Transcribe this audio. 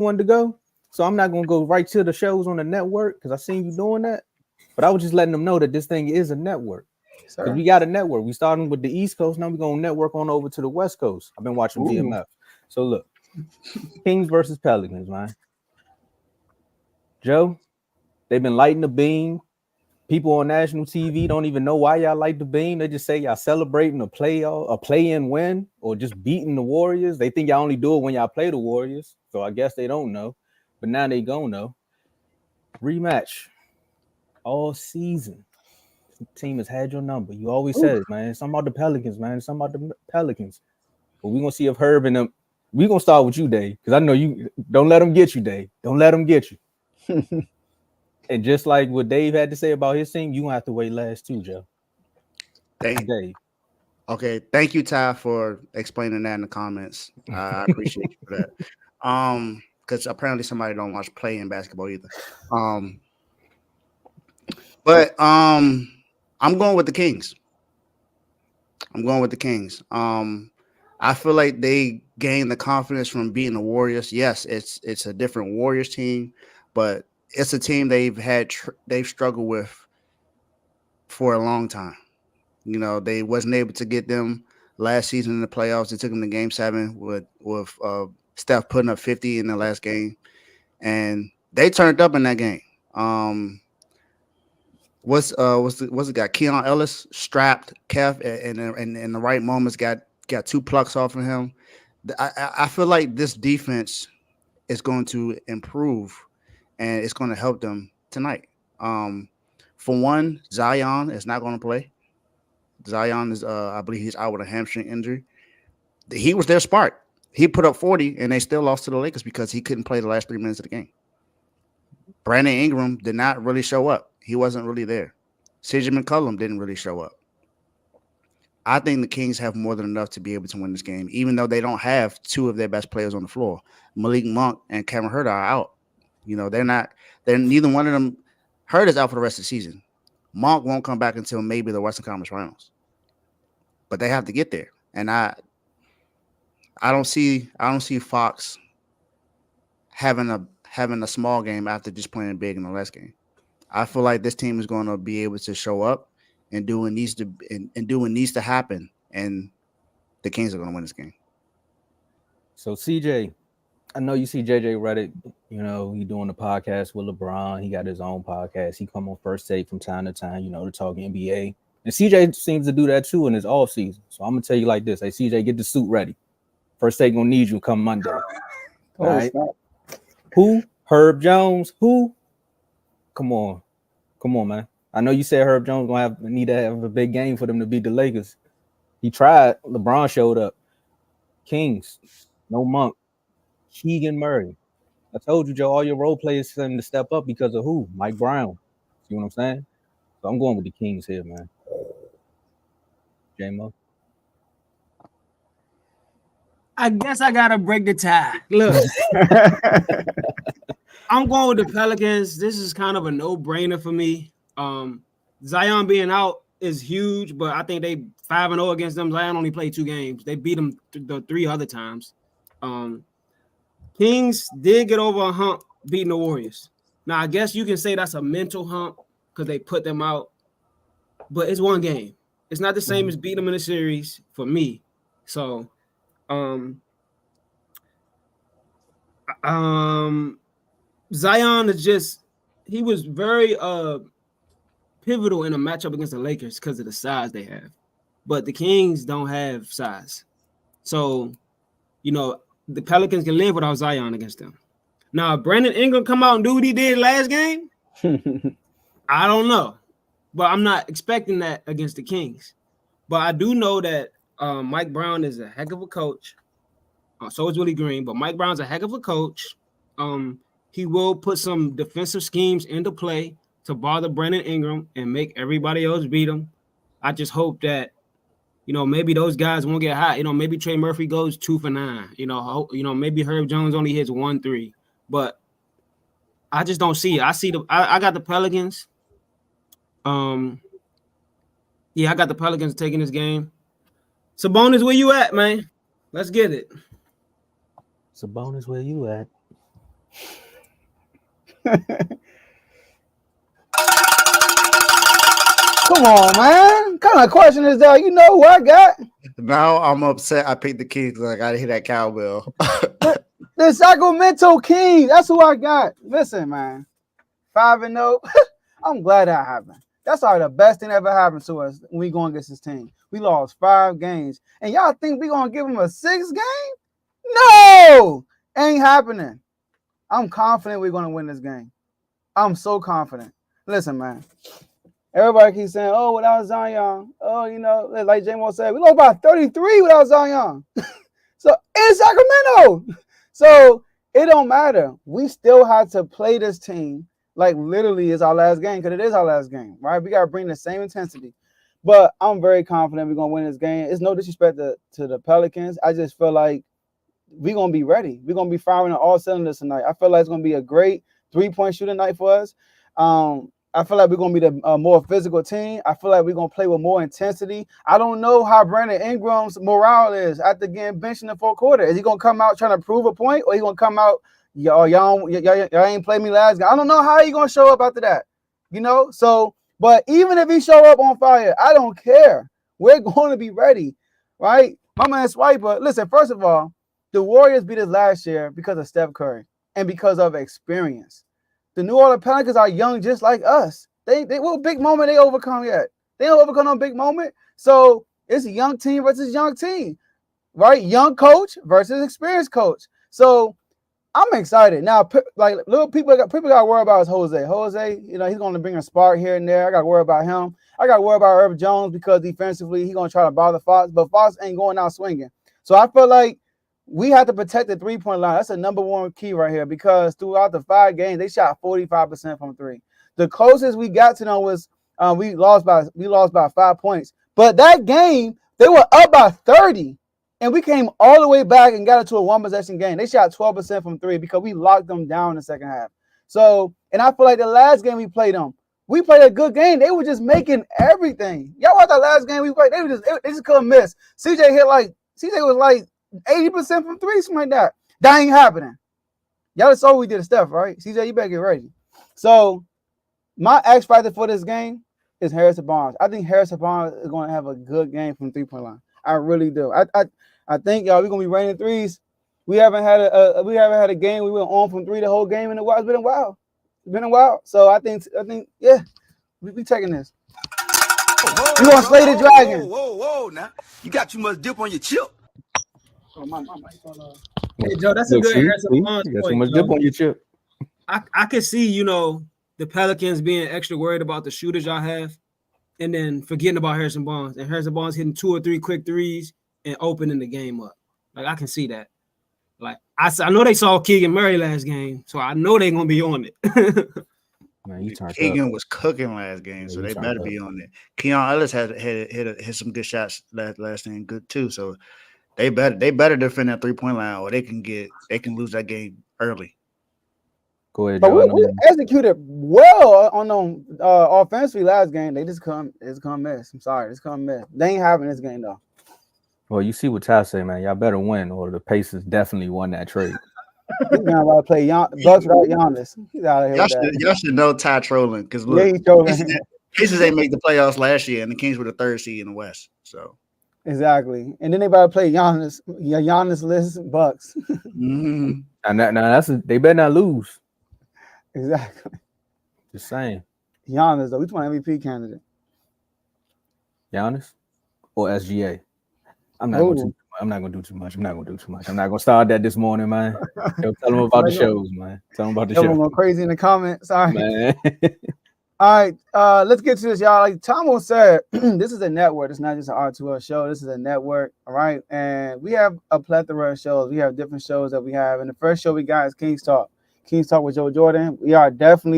wanted to go. So I'm not gonna go right to the shows on the network because I seen you doing that. But I was just letting them know that this thing is a network. Because we got a network. We starting with the East Coast. Now we're gonna network on over to the West Coast. I've been watching VMF. So look, Kings versus Pelicans, man. Joe, they've been lighting the beam. People on national TV don't even know why y'all light the beam. They just say y'all celebrating a play-in win, or just beating the Warriors. They think y'all only do it when y'all play the Warriors. So I guess they don't know. But now they gonna know. Rematch all season. The team has had your number. You always said it, man. It's something about the Pelicans, man. It's something about the Pelicans. But we're gonna see if Herb and them. We're gonna start with you, Dave, because I know you don't let them get you, Dave. Don't let them get you. And just like what Dave had to say about his team, you gonna have to wait last too, Joe. Dave. Okay, thank you, Ty, for explaining that in the comments. I appreciate you for that. Because apparently somebody don't watch play in basketball either. But I'm going with the Kings. I feel like they gained the confidence from beating the Warriors. Yes, it's a different Warriors team, but it's a team they've struggled with for a long time. You know, they wasn't able to get them last season in the playoffs. They took them to Game 7 with Steph putting up 50 in the last game, and they turned up in that game. What's the guy? Keon Ellis strapped Kev and in the right moments got 2 plucks off of him. I feel like this defense is going to improve, and it's going to help them tonight. For one, Zion is not going to play. Zion is, I believe he's out with a hamstring injury. He was their spark. He put up 40, and they still lost to the Lakers because he couldn't play the last 3 minutes of the game. Brandon Ingram did not really show up. He wasn't really there. CJ McCollum didn't really show up. I think the Kings have more than enough to be able to win this game, even though they don't have 2 of their best players on the floor. Malik Monk and Cameron Huerter are out. You know, they're neither one of them. Huerter's out for the rest of the season. Monk won't come back until maybe the Western Conference Finals. But they have to get there. And I don't see Fox having a small game after just playing big in the last game. I feel like this team is going to be able to show up and do what needs to happen, and the Kings are going to win this game. So CJ, I know you see JJ Redick. You know, he doing the podcast with LeBron. He got his own podcast. He come on First Take from time to time, you know, to talk NBA. And CJ seems to do that too in his off season. So I'm gonna tell you like this: hey, CJ, get the suit ready. First Take gonna need you come Monday. All right. Who? Herb Jones? Who? Come on, man. I know you said Herb Jones gonna need to have a big game for them to beat the Lakers. He tried. LeBron showed up. Kings, no Monk. Keegan Murray. I told you, Joe, all your role players seem to step up because of who? Mike Brown. See what I'm saying? So I'm going with the Kings here, man. J-Mo. I guess I gotta break the tie. Look, I'm going with the Pelicans. This is kind of a no-brainer for me. Zion being out is huge, but I think they 5-0 against them. Zion only played 2 games. They beat them the 3 other times. Kings did get over a hump beating the Warriors. Now, I guess you can say that's a mental hump because they put them out, but it's 1 game. It's not the same as beating them in a series for me. So, Zion is just, he was very pivotal in a matchup against the Lakers because of the size they have. But the Kings don't have size. So, you know, the Pelicans can live without Zion against them. Now, if Brandon Ingram come out and do what he did last game, I don't know. But I'm not expecting that against the Kings. But I do know that Mike Brown is a heck of a coach. So is Willie Green. But Mike Brown's a heck of a coach. He will put some defensive schemes into play to bother Brandon Ingram and make everybody else beat him. I just hope that, you know, maybe those guys won't get hot. You know, maybe Trey Murphy goes 2 for 9. You know, maybe Herb Jones only hits 1 3. But I just don't see it. I got the Pelicans. Yeah, I got the Pelicans taking this game. Sabonis, where you at, man? Let's get it. Sabonis, where you at? Come on, man. What kind of question is that? You know who I got? Now I'm upset. I picked the Kings because I got to hit that cowbell. The Sacramento Kings. That's who I got. Listen, man. 5-0. I'm glad that happened. That's probably the best thing that ever happened to us when we going against this team. We lost 5 games. And y'all think we going to give them a 6th game? No! Ain't happening. I'm confident we're going to win this game. I'm so confident. Listen, man. Everybody keeps saying, oh, without Zion. Oh, you know, like J-Mo said, we lost by 33 without Zion. So, in Sacramento. So, it don't matter. We still have to play this team like literally it's our last game because it is our last game, right? We got to bring the same intensity. But I'm very confident we're going to win this game. It's no disrespect to the Pelicans. I just feel like we're going to be ready. We're going to be firing on all cylinders tonight. I feel like it's going to be a great 3-point shooting night for us. I feel like we're going to be the more physical team. I feel like we're going to play with more intensity. I don't know how Brandon Ingram's morale is after getting benched in the fourth quarter. Is he going to come out trying to prove a point, or he going to come out, y'all ain't played me last game? I don't know how he going to show up after that, you know? So, but even if he show up on fire, I don't care. We're going to be ready, right? My man Swiper, listen, first of all, the Warriors beat us last year because of Steph Curry and because of experience. The New Orleans Pelicans are young just like us. They what big moment they overcome yet? They don't overcome no big moment. So it's a young team versus young team, right? Young coach versus experienced coach. So I'm excited. Now, like little people got to worry about is Jose. Jose, you know, he's going to bring a spark here and there. I got to worry about him. I got to worry about Irv Jones because defensively he's going to try to bother Fox, but Fox ain't going out swinging. So I feel like we have to protect the 3-point line. That's the number one key right here because throughout the 5 games, they shot 45% from 3. The closest we got to them was we lost by 5 points. But that game, they were up by 30. And we came all the way back and got into a 1-possession game. They shot 12% from 3 because we locked them down in the second half. So, and I feel like the last game we played them, we played a good game. They were just making everything. Y'all watch the last game we played, they just couldn't miss. CJ was like 80% from 3, something like that. That ain't happening. Y'all saw what we did to Steph, right? CJ, you better get ready. So, my X factor for this game is Harrison Barnes. I think Harrison Barnes is going to have a good game from the 3-point line. I really do. I think y'all we're gonna be raining threes. We haven't had a game we went on from 3 the whole game in a while. It's been a while. So I think yeah, we taking this. We gonna slay the dragon. Whoa! Now you got too much dip on your chip. Oh, my Hey, Joe, that's a good Harrison Barnes You got so point, much Joe. dip on your chip. I could see, you know, the Pelicans being extra worried about the shooters y'all have, and then forgetting about Harrison Barnes, and Harrison Barnes hitting 2 or 3 quick threes and opening the game up. Like, I can see that. Like, I know they saw Keegan Murray last game, so I know they're gonna be on it. Man, you turned Keegan up. was cooking last game, so Yeah, they he better turned be on it. Keon Ellis hit some good shots last game, good too. So they better defend that 3-point line, or they can lose that game early. Go ahead, But Joe. we executed well on them offensively last game. They just come miss. I'm sorry, it's come miss. They ain't having this game though. Well, you see what Ty say, man. Y'all better win, or the Pacers definitely won that trade. He's gonna about to play Bucks without Giannis. He's out of here with that. Y'all should know Ty trolling because Yeah, look, he's trolling. Pacers ain't make the playoffs last year, and the Kings were the 3rd seed in the West. So Exactly. And then they about to play Giannis. Yeah, Giannis list Bucks. mm-hmm. And now they better not lose. Exactly. Just saying. Giannis, though. Which one MVP candidate? Giannis or SGA. I'm not gonna do too much. I'm not gonna start that this morning, man. Yo, tell them about the shows, man. Tell them about the Everyone show. going crazy in the comments. All right. Man. All right. Let's get to this, y'all. Like Tomo said, this is a network. It's not just an R2L show. This is a network. All right. And we have a plethora of shows. We have different shows that we have. And the first show we got is King's Talk. King's Talk with Joe Jordan. We are definitely